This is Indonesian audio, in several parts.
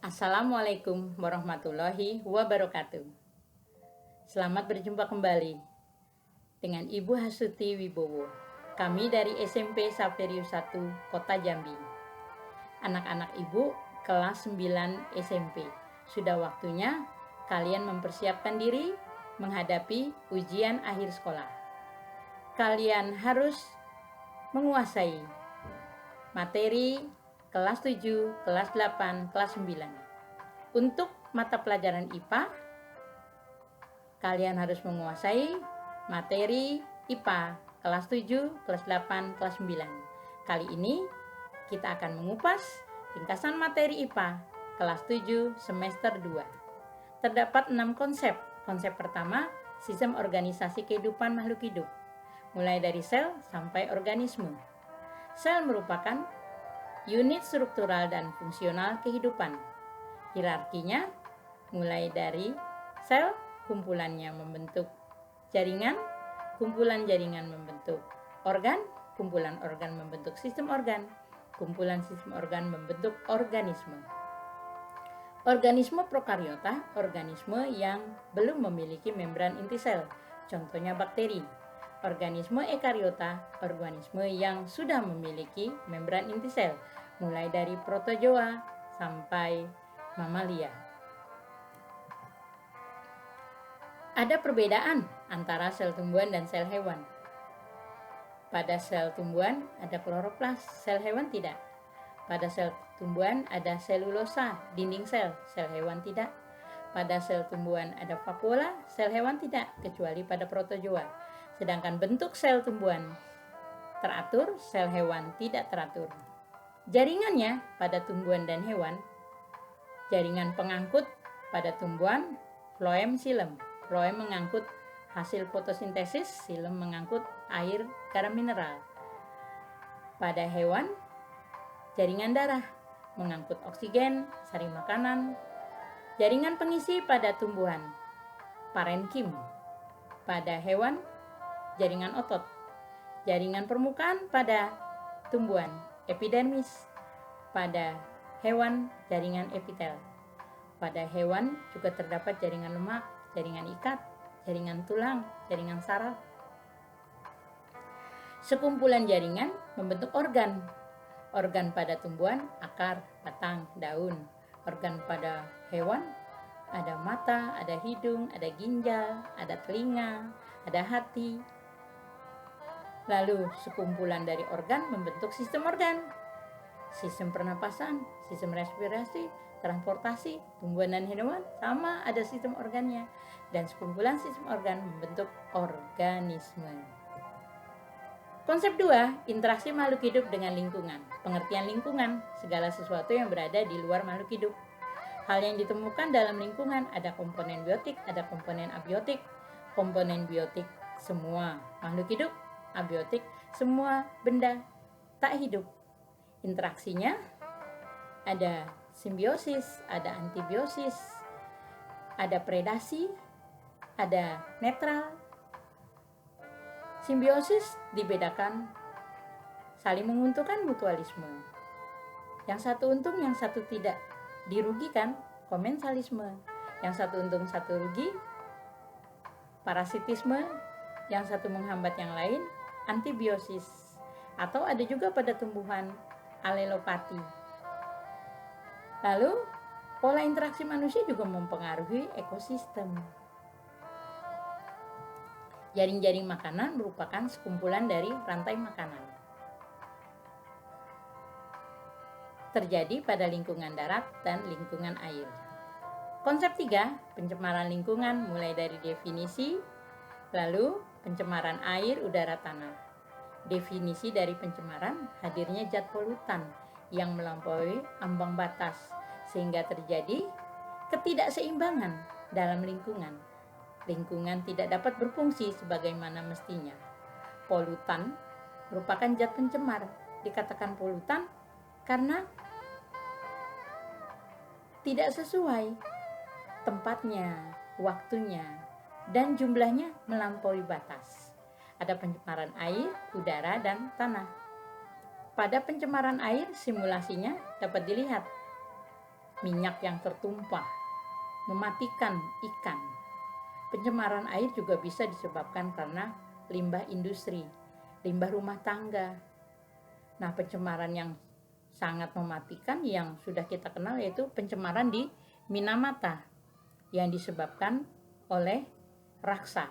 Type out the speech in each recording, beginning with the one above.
Assalamualaikum warahmatullahi wabarakatuh. Selamat berjumpa kembali dengan Ibu Hasuti Wibowo. Kami dari SMP Saperius 1 Kota Jambi. Anak-anak Ibu kelas 9 SMP. Sudah waktunya kalian mempersiapkan diri menghadapi ujian akhir sekolah. Kalian harus menguasai materi kelas 7, kelas 8, kelas 9. Untuk mata pelajaran IPA, kalian harus menguasai materi IPA kelas 7, kelas 8, kelas 9. Kali ini kita akan mengupas ringkasan materi IPA kelas 7 semester 2. Terdapat 6 konsep. Konsep pertama, sistem organisasi kehidupan makhluk hidup. Mulai dari sel sampai organisme. Sel merupakan unit struktural dan fungsional kehidupan. Hierarkinya mulai dari sel, kumpulannya membentuk jaringan, kumpulan jaringan membentuk organ, kumpulan organ membentuk sistem organ, kumpulan sistem organ membentuk organisme. Organisme prokariota, organisme yang belum memiliki membran inti sel, contohnya bakteri. Organisme ekariota, organisme yang sudah memiliki membran inti sel, mulai dari protozoa sampai mamalia. Ada perbedaan antara sel tumbuhan dan sel hewan. Pada sel tumbuhan ada kloroplas, sel hewan tidak. Pada sel tumbuhan ada selulosa, dinding sel hewan tidak. Pada sel tumbuhan ada vakuola, sel hewan tidak, kecuali pada protozoa. Sedangkan bentuk sel tumbuhan teratur, sel hewan tidak teratur. Jaringannya pada tumbuhan dan hewan, jaringan pengangkut pada tumbuhan, floem xilem. Floem mengangkut hasil fotosintesis, xilem mengangkut air garam mineral. Pada hewan, jaringan darah mengangkut oksigen, sari makanan. Jaringan pengisi pada tumbuhan, parenkim. Pada hewan, jaringan otot. Jaringan permukaan pada tumbuhan, epidermis. Pada hewan, jaringan epitel. Pada hewan juga terdapat jaringan lemak, jaringan ikat, jaringan tulang, jaringan saraf. Sekumpulan jaringan membentuk organ. Organ pada tumbuhan, akar, batang, daun. Organ pada hewan, ada mata, ada hidung, ada ginjal, ada telinga, ada hati. Lalu sekumpulan dari organ membentuk sistem organ. Sistem pernapasan, sistem respirasi, transportasi, tumbuhan dan hewan sama ada sistem organnya. Dan sekumpulan sistem organ membentuk organisme. Konsep 2, interaksi makhluk hidup dengan lingkungan. Pengertian lingkungan, segala sesuatu yang berada di luar makhluk hidup. Hal yang ditemukan dalam lingkungan ada komponen biotik, ada komponen abiotik. Komponen biotik semua makhluk hidup, abiotik semua benda tak hidup. Interaksinya ada simbiosis, ada antibiosis, ada predasi, ada netral. Simbiosis dibedakan saling menguntungkan, mutualisme. Yang satu untung, yang satu tidak, dirugikan, komensalisme. Yang satu untung, satu rugi, parasitisme. Yang satu menghambat yang lain, antibiosis. Atau ada juga pada tumbuhan, alelopati. Lalu, pola interaksi manusia juga mempengaruhi ekosistem. Jaring-jaring makanan merupakan sekumpulan dari rantai makanan. Terjadi pada lingkungan darat dan lingkungan air. Konsep 3, pencemaran lingkungan mulai dari definisi, lalu pencemaran air, udara, tanah. Definisi dari pencemaran, hadirnya zat polutan yang melampaui ambang batas sehingga terjadi ketidakseimbangan dalam lingkungan. Lingkungan tidak dapat berfungsi sebagaimana mestinya. Polutan merupakan zat pencemar. Dikatakan polutan karena tidak sesuai tempatnya, waktunya, dan jumlahnya melampaui batas. Ada pencemaran air, udara, dan tanah. Pada pencemaran air, simulasinya dapat dilihat. minyak yang tertumpah, mematikan ikan. Pencemaran air juga bisa disebabkan karena limbah industri, limbah rumah tangga. Nah, pencemaran yang sangat mematikan yang sudah kita kenal yaitu pencemaran di Minamata yang disebabkan oleh raksa.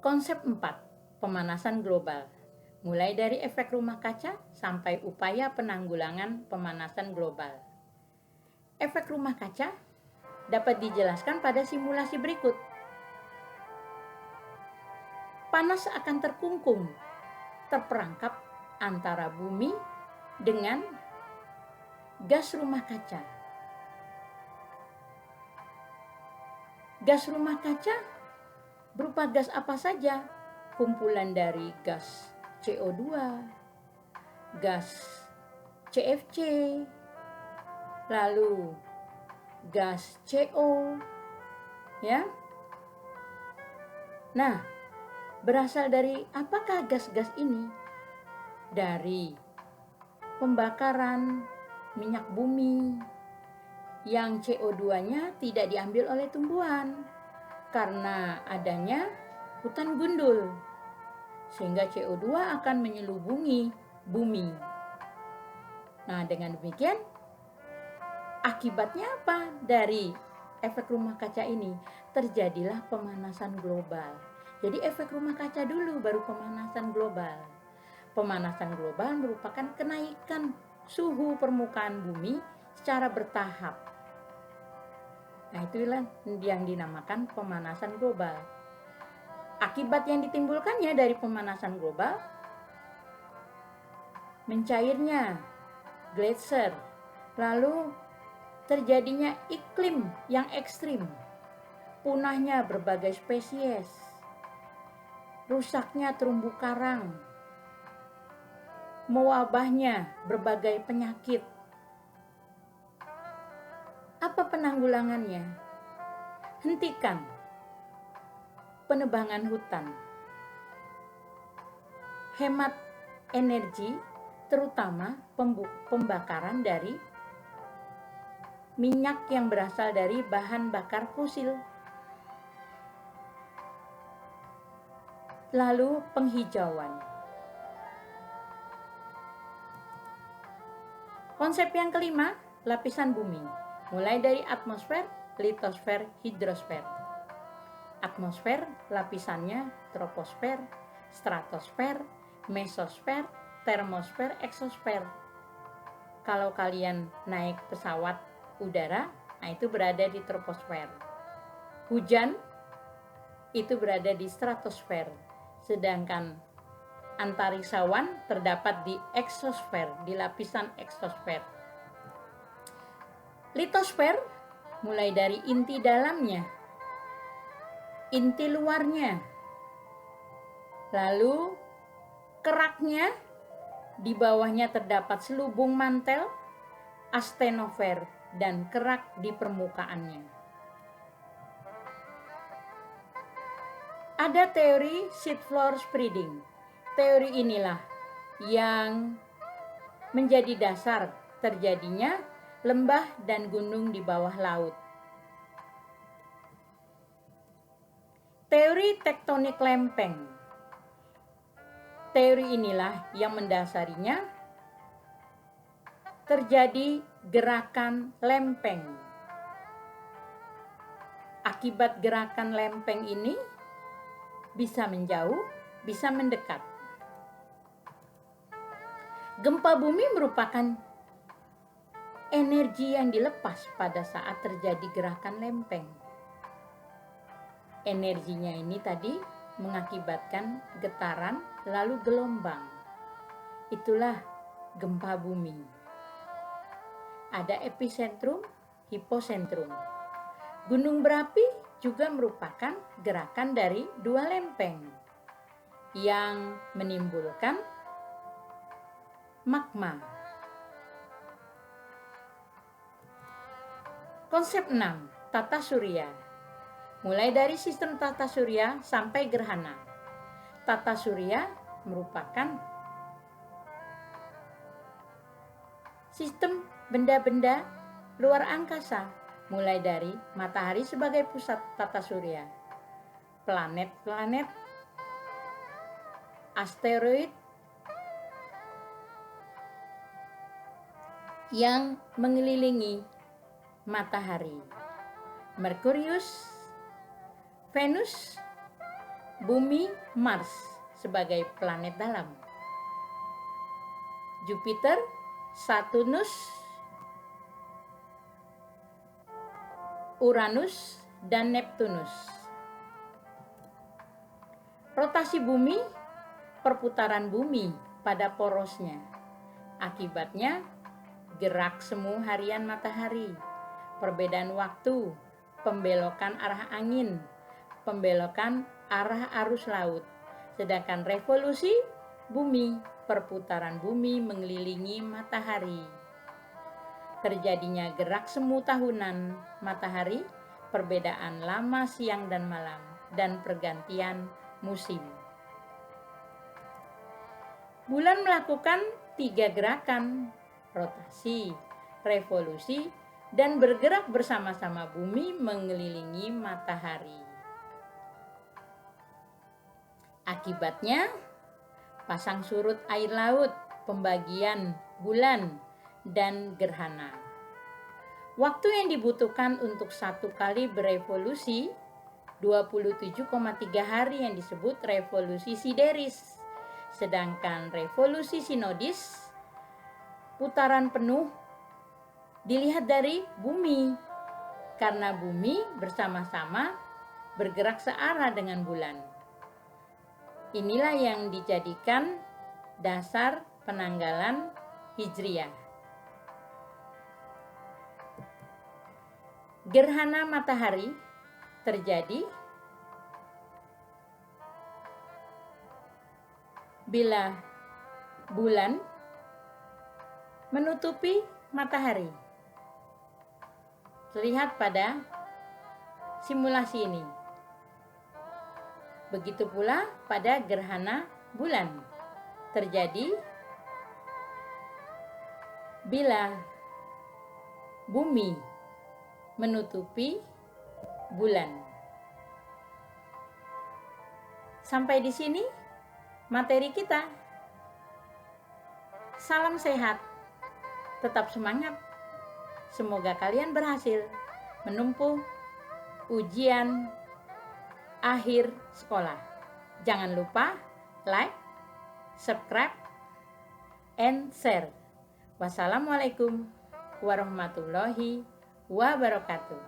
Konsep 4, pemanasan global. Mulai dari efek rumah kaca sampai upaya penanggulangan pemanasan global. Efek rumah kaca dapat dijelaskan pada simulasi berikut. Panas akan terkungkung, terperangkap antara bumi dengan gas rumah kaca. Gas rumah kaca berupa gas apa saja? Kumpulan dari gas CO2, gas CFC, lalu gas CO, ya. Nah, berasal dari apakah gas-gas ini? Dari pembakaran minyak bumi yang CO2-nya tidak diambil oleh tumbuhan karena adanya hutan gundul, sehingga CO2 akan menyelubungi bumi. Nah, dengan demikian akibatnya apa dari efek rumah kaca ini? Terjadilah pemanasan global. Jadi efek rumah kaca dulu baru pemanasan global. Pemanasan global merupakan kenaikan suhu permukaan bumi secara bertahap. Nah, itulah yang dinamakan pemanasan global. Akibat yang ditimbulkannya dari pemanasan global, mencairnya gletser, lalu terjadinya iklim yang ekstrim, punahnya berbagai spesies, rusaknya terumbu karang, mewabahnya berbagai penyakit. Apa penanggulangannya? Hentikan penebangan hutan, hemat energi, terutama pembakaran dari minyak yang berasal dari bahan bakar fosil. Lalu penghijauan. Konsep yang kelima, lapisan bumi. Mulai dari atmosfer, litosfer, hidrosfer. Atmosfer lapisannya troposfer, stratosfer, mesosfer, termosfer, eksosfer. Kalau kalian naik pesawat udara, nah itu berada di troposfer. Hujan itu berada di stratosfer, sedangkan antariksawan terdapat di eksosfer, di lapisan eksosfer. Litosfer mulai dari inti dalamnya, inti luarnya, lalu keraknya, di bawahnya terdapat selubung mantel, astenosfer, dan kerak di permukaannya. Ada teori seafloor spreading. Teori inilah yang menjadi dasar terjadinya lembah dan gunung di bawah laut. Teori tektonik lempeng. Teori inilah yang mendasarinya terjadi gerakan lempeng. Akibat gerakan lempeng ini bisa menjauh, bisa mendekat. Gempa bumi merupakan energi yang dilepas pada saat terjadi gerakan lempeng. Energinya ini tadi mengakibatkan getaran lalu gelombang. Itulah gempa bumi. Ada epicentrum, hiposentrum. Gunung berapi juga merupakan gerakan dari dua lempeng yang menimbulkan magma. Konsep 6, tata surya. Mulai dari sistem tata surya sampai gerhana. Tata surya merupakan sistem benda-benda luar angkasa, mulai dari matahari sebagai pusat tata surya, planet-planet, asteroid yang mengelilingi matahari, Merkurius, Venus, Bumi, Mars sebagai planet dalam, Jupiter, Saturnus, Uranus, dan Neptunus. Rotasi bumi, perputaran bumi pada porosnya. Akibatnya, gerak semu harian matahari, perbedaan waktu, pembelokan arah angin, pembelokan arah arus laut. Sedangkan revolusi bumi, perputaran bumi mengelilingi matahari. Terjadinya gerak semu tahunan matahari, perbedaan lama siang dan malam, dan pergantian musim. Bulan melakukan 3 gerakan, rotasi, revolusi, dan bergerak bersama-sama bumi mengelilingi matahari. Akibatnya, pasang surut air laut, pembagian bulan, dan gerhana. Waktu yang dibutuhkan untuk 1 kali berevolusi 27,3 hari yang disebut revolusi sideris. Sedangkan revolusi sinodis, putaran penuh dilihat dari bumi, karena bumi bersama-sama bergerak searah dengan bulan. Inilah yang dijadikan dasar penanggalan Hijriyah. Gerhana matahari terjadi bila bulan menutupi matahari. Terlihat pada simulasi ini. Begitu pula pada gerhana bulan terjadi bila bumi menutupi bulan. Sampai di sini materi kita. Salam sehat, tetap semangat. Semoga kalian berhasil menempuh ujian akhir sekolah. Jangan lupa like, subscribe, and share. Wassalamualaikum warahmatullahi wabarakatuh.